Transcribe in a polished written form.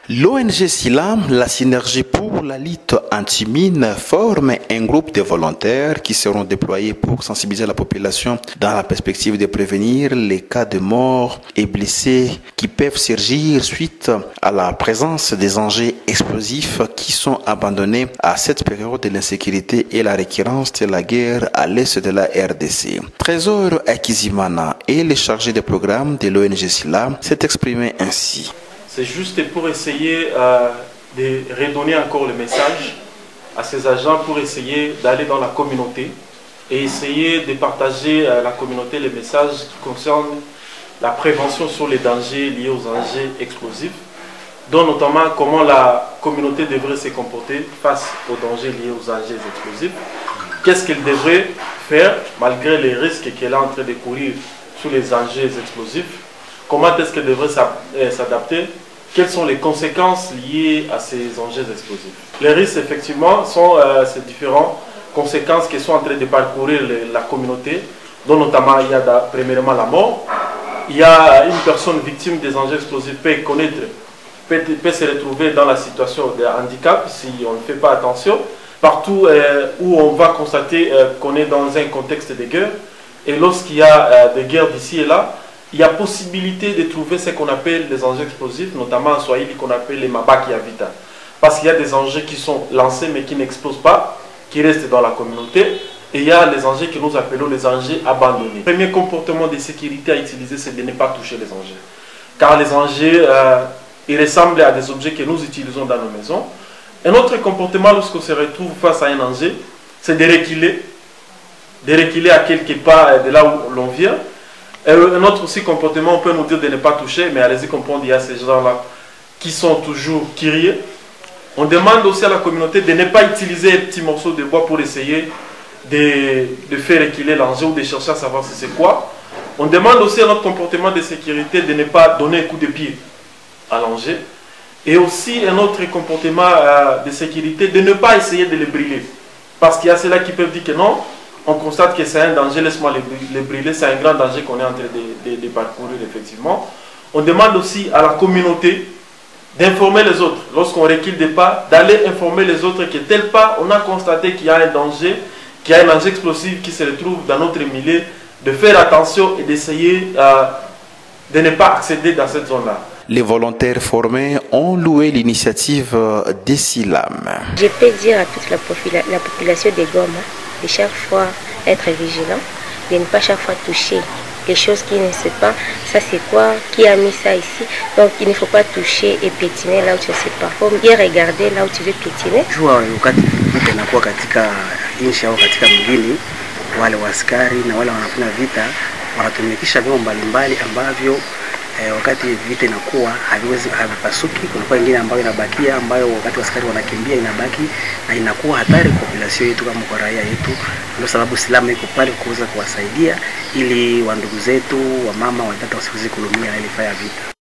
L'ONG SILAM, la Synergie pour la lutte anti-mine, forme un groupe de volontaires qui seront déployés pour sensibiliser la population dans la perspective de prévenir les cas de mort et blessés qui peuvent surgir suite à la présence des engins explosifs qui sont abandonnés à cette période de l'insécurité et la récurrence de la guerre à l'est de la RDC. Trésor Akizimana et le chargé de programme de l'ONG SILAM s'est exprimé ainsi. C'est juste pour essayer de redonner encore le message à ces agents pour essayer d'aller dans la communauté et essayer de partager à la communauté les messages qui concernent la prévention sur les dangers liés aux engins explosifs, dont notamment comment la communauté devrait se comporter face aux dangers liés aux engins explosifs, qu'est-ce qu'elle devrait faire malgré les risques qu'elle est en train de courir sur les engins explosifs, comment est-ce qu'elle devrait s'adapter. Quelles sont les conséquences liées à ces engins explosifs? Les risques, effectivement, sont ces différentes conséquences qui sont en train de parcourir la communauté, dont notamment il y a premièrement la mort. Il y a une personne victime des engins explosifs peut se retrouver dans la situation de handicap si on ne fait pas attention. Partout où on va constater qu'on est dans un contexte de guerre, et lorsqu'il y a des guerres d'ici et là, il y a possibilité de trouver ce qu'on appelle des engins explosifs, notamment en Swahili qu'on appelle les mabaki à vita. Parce qu'il y a des engins qui sont lancés mais qui n'explosent pas, qui restent dans la communauté. Et il y a les engins que nous appelons les engins abandonnés. Le premier comportement de sécurité à utiliser, c'est de ne pas toucher les engins. Car les engins, ils ressemblent à des objets que nous utilisons dans nos maisons. Un autre comportement lorsqu'on se retrouve face à un engin, c'est de reculer à quelques pas de là où l'on vient. Un autre aussi comportement, on peut nous dire de ne pas toucher, mais allez-y comprendre, il y a ces gens-là qui sont toujours curieux. On demande aussi à la communauté de ne pas utiliser un petit morceau de bois pour essayer de faire reculer l'engin ou de chercher à savoir si c'est quoi. On demande aussi à notre comportement de sécurité de ne pas donner un coup de pied à l'engin. Et aussi un autre comportement de sécurité, de ne pas essayer de le brûler. Parce qu'il y a ceux-là qui peuvent dire que non, on constate que c'est un danger, laisse-moi les brûler, c'est un grand danger qu'on est en train de parcourir effectivement. On demande aussi à la communauté d'informer les autres. Lorsqu'on recule des pas, d'aller informer les autres que tel pas, on a constaté qu'il y a un danger, qu'il y a un danger explosif qui se retrouve dans notre milieu, de faire attention et d'essayer de ne pas accéder dans cette zone-là. Les volontaires formés ont loué l'initiative des SILAM. Je peux dire à toute la population de Goma de chaque fois être vigilant, de ne pas chaque fois toucher les choses qui ne savent pas, ça c'est quoi, qui a mis ça ici. Donc il ne faut pas toucher et piétiner là où tu ne sais pas. Il faut bien regarder là où tu veux piétiner. Wakati vita inakuwa katika nchi au katika mgini, wale waskari na wale wanafanya vita wanatumikisha vyombo mbalimbali ambavyo wakati vita inakuwa havipasuki. Kuna nyingine ambayo inabakia, ambayo wakati askari wanakimbia inabaki na inakuwa hatari kwa population yetu kama kwa raia yetu. Ndio sababu SILAM iko pale kuweza kuwasaidia ili wandugu zetu, wamama, watoto wasiweze kulumia na ile vita.